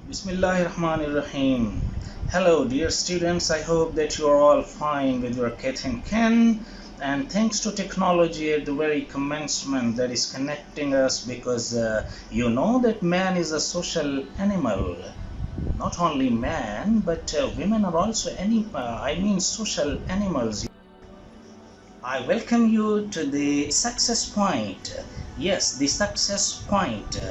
Bismillahirrahmanirrahim. Hello, dear students. I hope that you are all fine with your kith and kin. And thanks to technology at the very commencement that is connecting us because you know that man is a social animal. Not only man, but women are also social animals. I welcome you to the success point. Yes, the success point.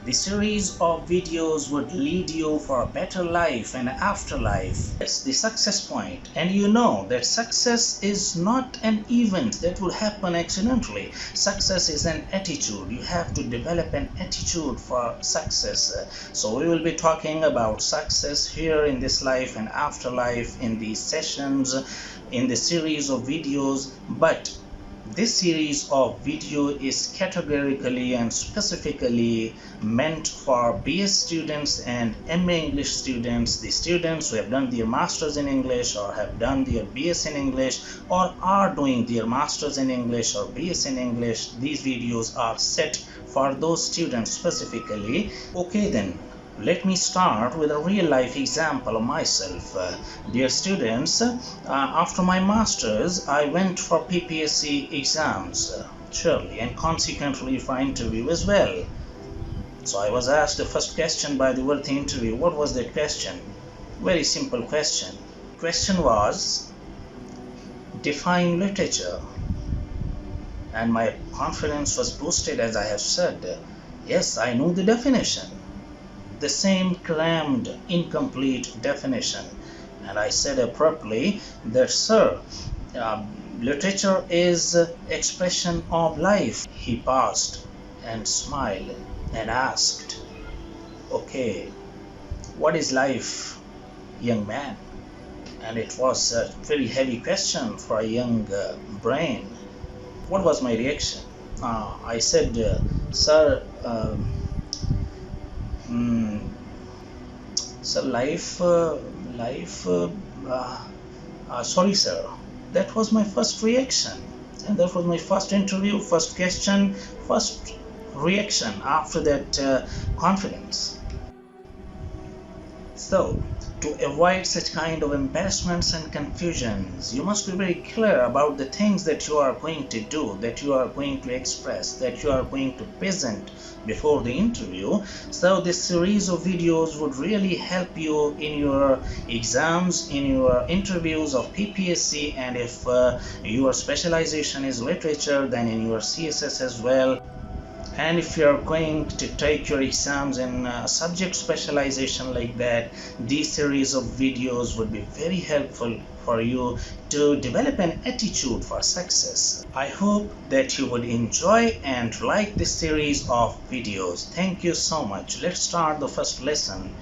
The series of videos would lead you for a better life and afterlife. Yes, the success point. And you know that success is not an event that will happen accidentally. Success is an attitude. You have to develop an attitude for success. So we will be talking about success here in this life and afterlife in these sessions, in the series of videos. But this series of video is categorically and specifically meant for BS students and MA English students, the students who have done their masters in English or have done their BS in English or are doing their masters in English or BS in English. These videos are set for those students specifically. Okay then, let me start with a real life example of myself. Dear students, after my masters I went for PPSC exams, surely, and consequently for interview as well. So I was asked the first question by the worthy interview. What was that question? Very simple question. Question was, define literature. And my confidence was boosted as I have said. Yes, I knew the definition. The same crammed, incomplete definition. And I said abruptly that, sir, literature is expression of life. He paused and smiled and asked, okay, what is life, young man? And it was a very heavy question for a young brain. What was my reaction? I said, sir, so sorry sir. That was my first reaction, and that was my first interview, first question, first reaction after that confidence. So to avoid such kind of embarrassments and confusions, you must be very clear about the things that you are going to do, that you are going to express, that you are going to present before the interview. So this series of videos would really help you in your exams, in your interviews of PPSC, and if your specialization is literature, then in your CSS as well. And if you are going to take your exams in subject specialization like that, these series of videos would be very helpful for you to develop an attitude for success. I hope that you would enjoy and like this series of videos. Thank you so much. Let's start the first lesson.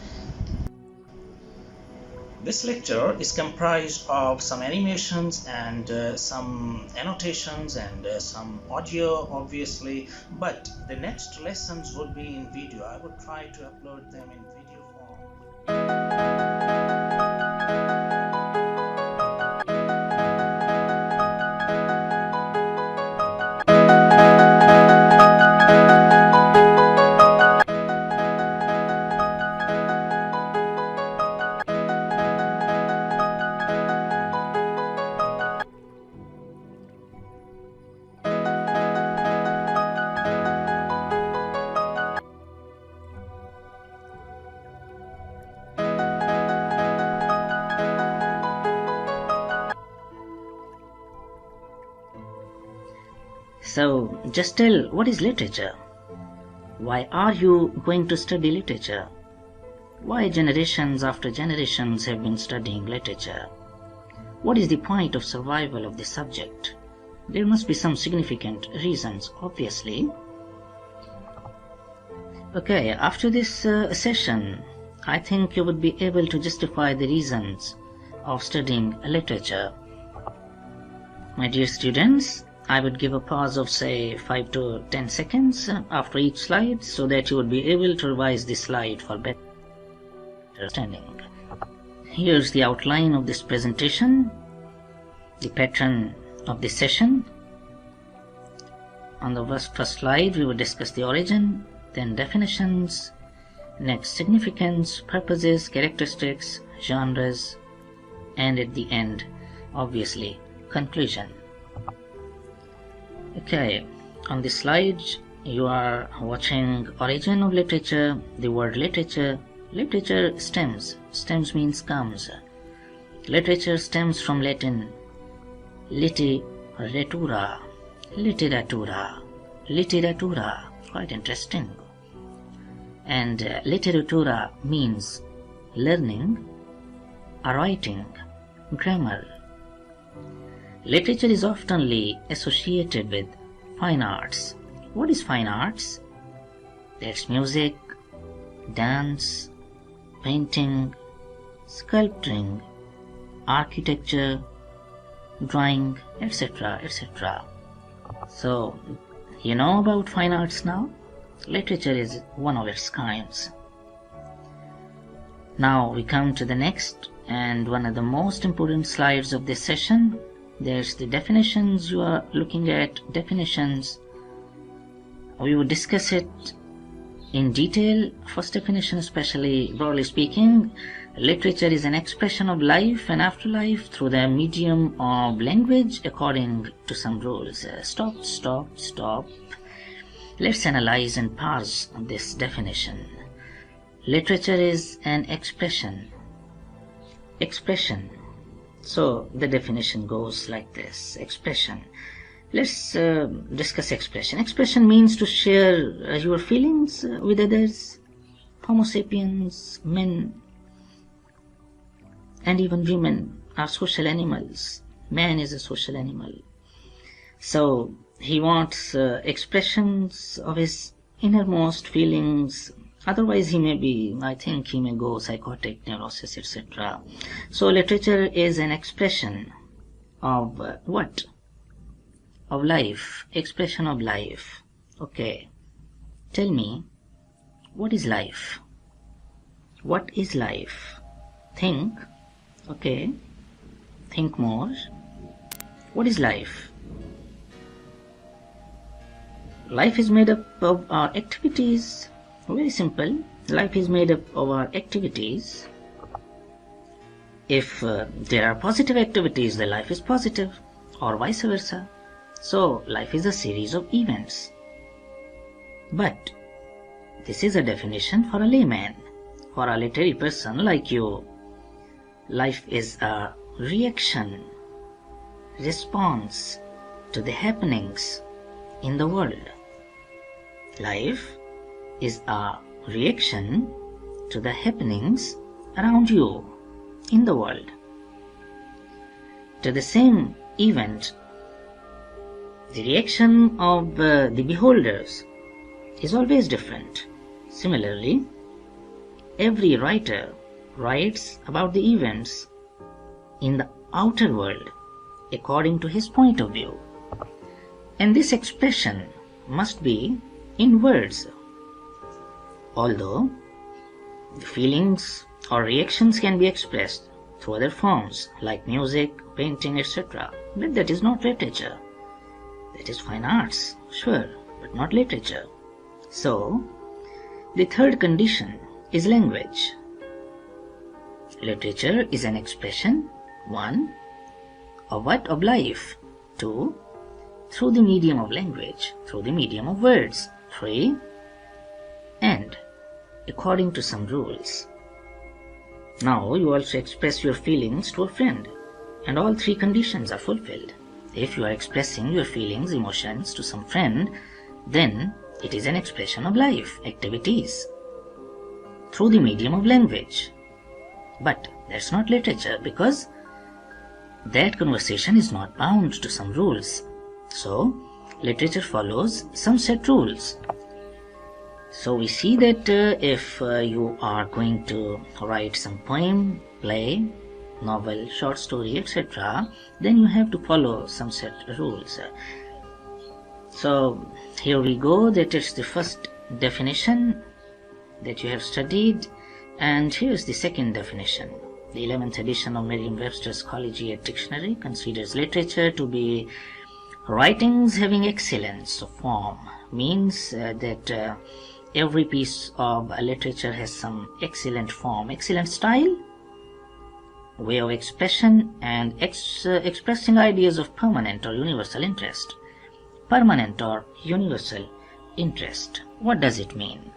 This lecture is comprised of some animations and some annotations and some audio, obviously, but the next lessons would be in video. I would try to upload them in video form. So, just tell, what is literature? Why are you going to study literature? Why generations after generations have been studying literature? What is the point of survival of the subject? There must be some significant reasons, obviously. Okay, after this session, I think you would be able to justify the reasons of studying literature. My dear students, I would give a pause of say 5 to 10 seconds after each slide so that you would be able to revise the slide for better understanding. Here's the outline of this presentation, the pattern of this session. On the first slide we will discuss the origin, then definitions, Next, significance, purposes, characteristics, genres, and at the end, obviously, conclusion. Okay, on this slide you are watching origin of literature. The word literature stems means comes. Literature stems from Latin literatura, quite interesting. And literatura means learning, writing, grammar. Literature is oftenly associated with fine arts. What is fine arts? That's music, dance, painting, sculpting, architecture, drawing, etc., etc. So, you know about fine arts now? Literature is one of its kinds. Now we come to the next and one of the most important slides of this session. There's the definitions. You are looking at definitions. We will discuss it in detail. First definition, especially broadly speaking, literature is an expression of life and afterlife through the medium of language according to some rules. Stop. Let's analyze and parse this definition. Literature is an expression. So the definition goes like this. Expression. Let's discuss expression. Expression means to share your feelings with others. Homo sapiens, men, and even women are social animals. Man is a social animal. So he wants expressions of his innermost feelings. Otherwise he may go psychotic, neurosis, etc. So literature is an expression of what? Of life. Expression of life. Okay. Tell me, what is life? What is life? Think. Okay. Think more. What is life? Life is made up of our activities. Very simple. Life is made up of our activities. If there are positive activities, the life is positive, or vice versa. So life is a series of events. But this is a definition for a layman. For a literary person like you, life is a reaction, response to the happenings in the world. Life is a reaction to the happenings around you in the world. To the same event, the reaction of the beholders is always different. Similarly, every writer writes about the events in the outer world according to his point of view. And this expression must be in words. Although the feelings or reactions can be expressed through other forms like music, painting, etc. But that is not literature. That is fine arts, sure, but not literature. So, the third condition is language. Literature is an expression, 1. Of what? Of life. 2. Through the medium of language, through the medium of words. 3. And according to some rules. Now you also express your feelings to a friend, and all three conditions are fulfilled. If you are expressing your feelings, emotions to some friend, then it is an expression of life, activities, through the medium of language. But that's not literature, because that conversation is not bound to some rules. So literature follows some set rules. So we see that if you are going to write some poem, play, novel, short story, etc., then you have to follow some set rules. So here we go. That is the first definition that you have studied, and here's the second definition. The 11th edition of Merriam-Webster's Collegiate Dictionary considers literature to be writings having excellence of form. Means that every piece of literature has some excellent form, excellent style, way of expression, and expressing ideas of permanent or universal interest. Permanent or universal interest. What does it mean?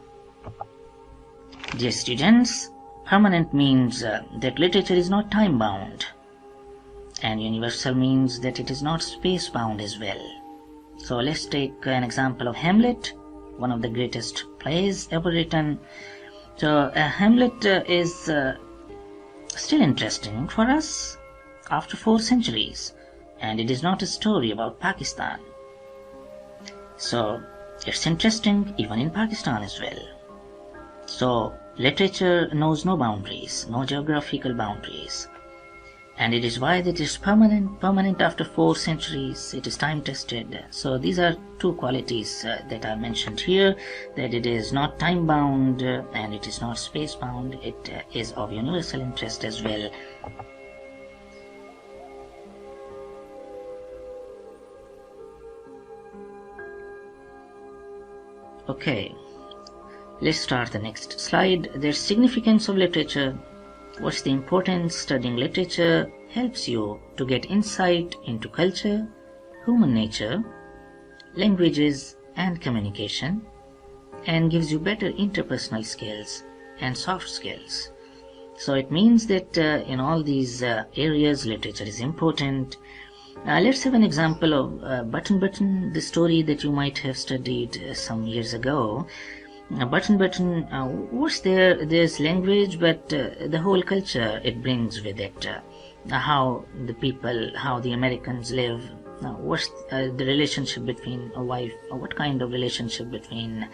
Dear students, permanent means that literature is not time-bound, and universal means that it is not space-bound as well. So let's take an example of Hamlet, one of the greatest plays ever written. So Hamlet is still interesting for us after 4 centuries, and it is not a story about Pakistan. So it's interesting even in Pakistan as well. So literature knows no boundaries, no geographical boundaries, and it is why it is permanent after 4 centuries. It is time tested. So these are 2 qualities that are mentioned here, that it is not time bound and it is not space bound. It is of universal interest as well. Okay, let's start the next slide. There's significance of literature. What's the importance? Studying literature helps you to get insight into culture, human nature, languages, and communication, and gives you better interpersonal skills and soft skills. So it means that in all these areas, literature is important. Let's have an example of Button Button, the story that you might have studied some years ago. Button Button, what's there? There's language, but the whole culture it brings with it. How the people, how the Americans live. What's the relationship between a wife? What kind of relationship between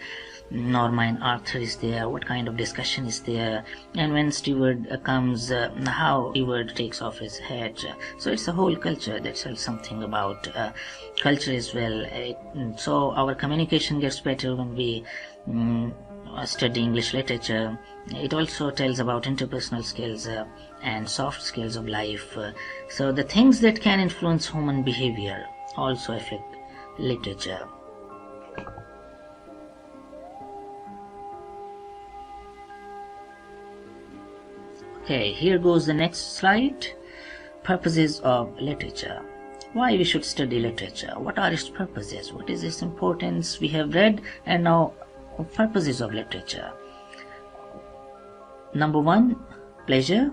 Norma and Arthur is there? What kind of discussion is there? And when Steward comes, how Steward takes off his hat. So it's a whole culture that tells something about culture as well. So our communication gets better when we study English literature. It also tells about interpersonal skills and soft skills of life. So the things that can influence human behavior also affect literature. Okay, here goes the next slide. Purposes of literature. Why we should study literature? What are its purposes? What is its importance? We have read, and now purposes of literature. Number 1, pleasure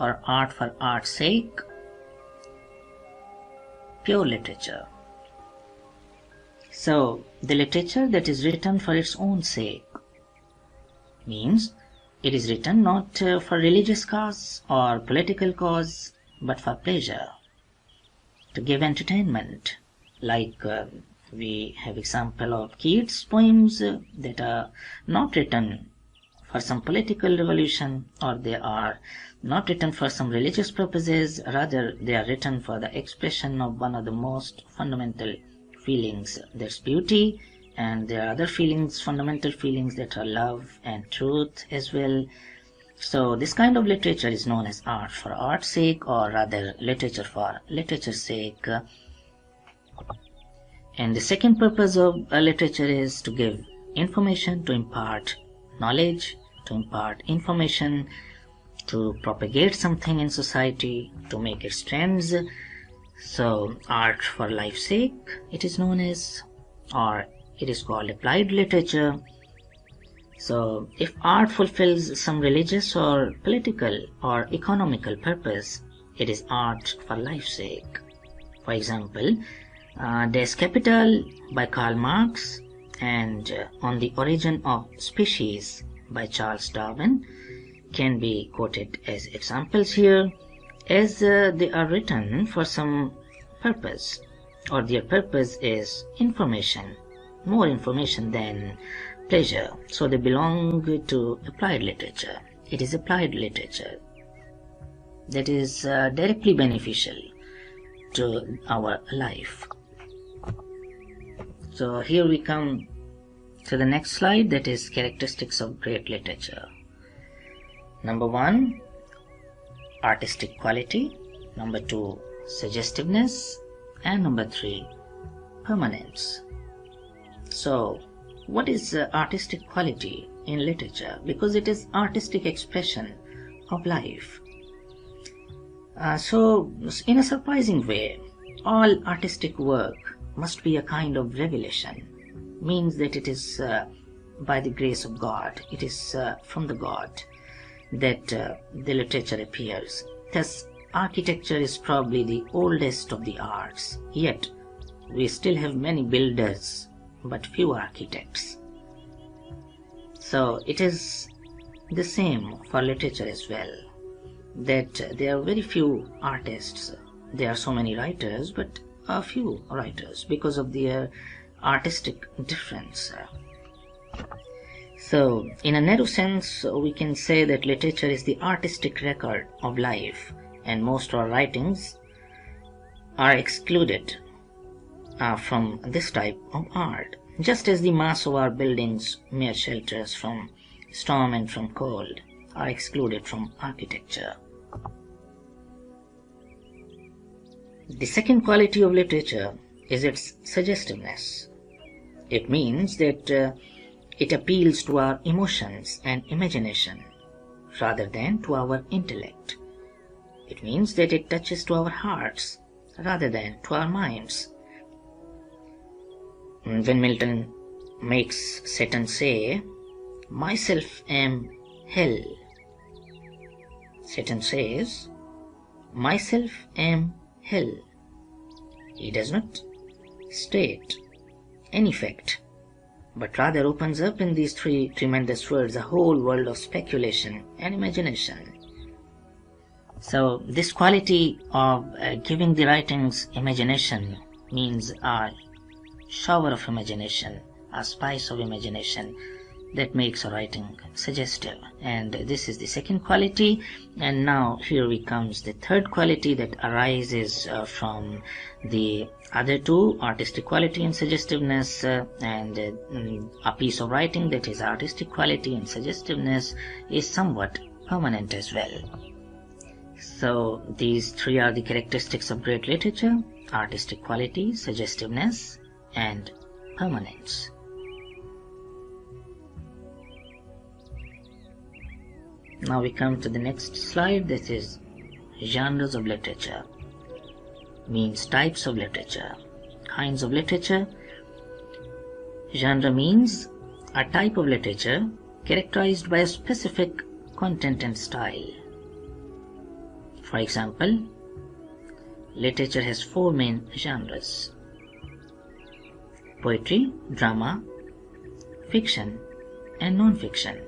or art for art's sake. Pure literature. So the literature that is written for its own sake means it is written not for religious cause or political cause, but for pleasure, to give entertainment. Like we have example of Keats' poems that are not written for some political revolution, or they are not written for some religious purposes. Rather, they are written for the expression of one of the most fundamental feelings. There's beauty, and there are other feelings, fundamental feelings, that are love and truth as well. So this kind of literature is known as art for art's sake, or rather literature for literature's sake. And the second purpose of literature is to give information, to impart knowledge, to impart information, to propagate something in society, to make its trends. So art for life's sake it is known as, or it is called applied literature. So if art fulfills some religious or political or economical purpose, it is art for life's sake. For example, Das Kapital by Karl Marx and On the Origin of Species by Charles Darwin can be quoted as examples here, as they are written for some purpose, or their purpose is information, more information than pleasure. So they belong to applied literature. It is applied literature that is directly beneficial to our life. So here we come to the next slide, that is characteristics of great literature. Number 1, artistic quality. Number 2, suggestiveness. And number 3, permanence. So what is artistic quality in literature? Because it is artistic expression of life. So, in a surprising way, all artistic work must be a kind of revelation. Means that it is by the grace of God, it is from the God that the literature appears. Thus, architecture is probably the oldest of the arts, yet we still have many builders but few architects. So it is the same for literature as well, that there are very few artists. There are so many writers, but a few writers because of their artistic difference. So, in a narrow sense, we can say that literature is the artistic record of life, and most of our writings are excluded from this type of art, just as the mass of our buildings, mere shelters from storm and from cold, are excluded from architecture. The second quality of literature is its suggestiveness. It means that it appeals to our emotions and imagination rather than to our intellect. It means that it touches to our hearts rather than to our minds. When Milton makes Satan say, "Myself am hell," Satan says, "Myself am hell." He does not state any fact, but rather opens up in these three tremendous words a whole world of speculation and imagination. So this quality of giving the writings imagination means a shower of imagination, a spice of imagination that makes a writing suggestive. And this is the second quality. And now here comes the third quality that arises from the other two, artistic quality and suggestiveness, and a piece of writing that is artistic quality and suggestiveness is somewhat permanent as well. So these three are the characteristics of great literature: artistic quality, suggestiveness, and permanence. Now we come to the next slide, that is genres of literature. Means types of literature, kinds of literature. Genre means a type of literature characterized by a specific content and style. For example, literature has four main genres: poetry, drama, fiction, and non-fiction.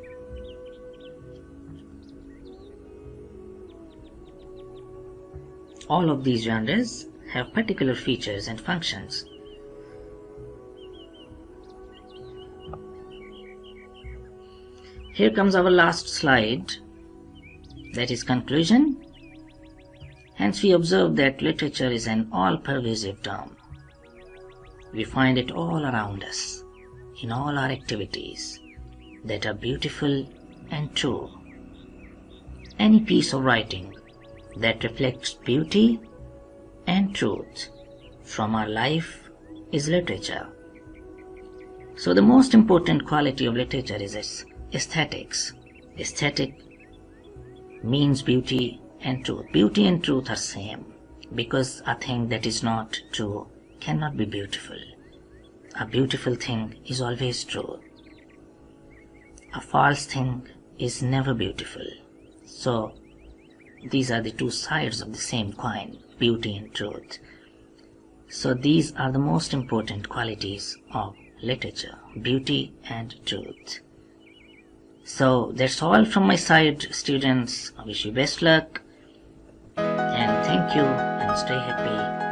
All of these genres have particular features and functions. Here comes our last slide, that is conclusion. Hence we observe that literature is an all-pervasive term. We find it all around us, in all our activities, that are beautiful and true. Any piece of writing that reflects beauty and truth from our life is literature. So the most important quality of literature is its aesthetics. Aesthetic means beauty and truth. Beauty and truth are same, because a thing that is not true cannot be beautiful. A beautiful thing is always true. A false thing is never beautiful. So these are the two sides of the same coin, beauty and truth. So these are the most important qualities of literature, beauty and truth. So that's all from my side, students. I wish you best luck, and thank you, and stay happy.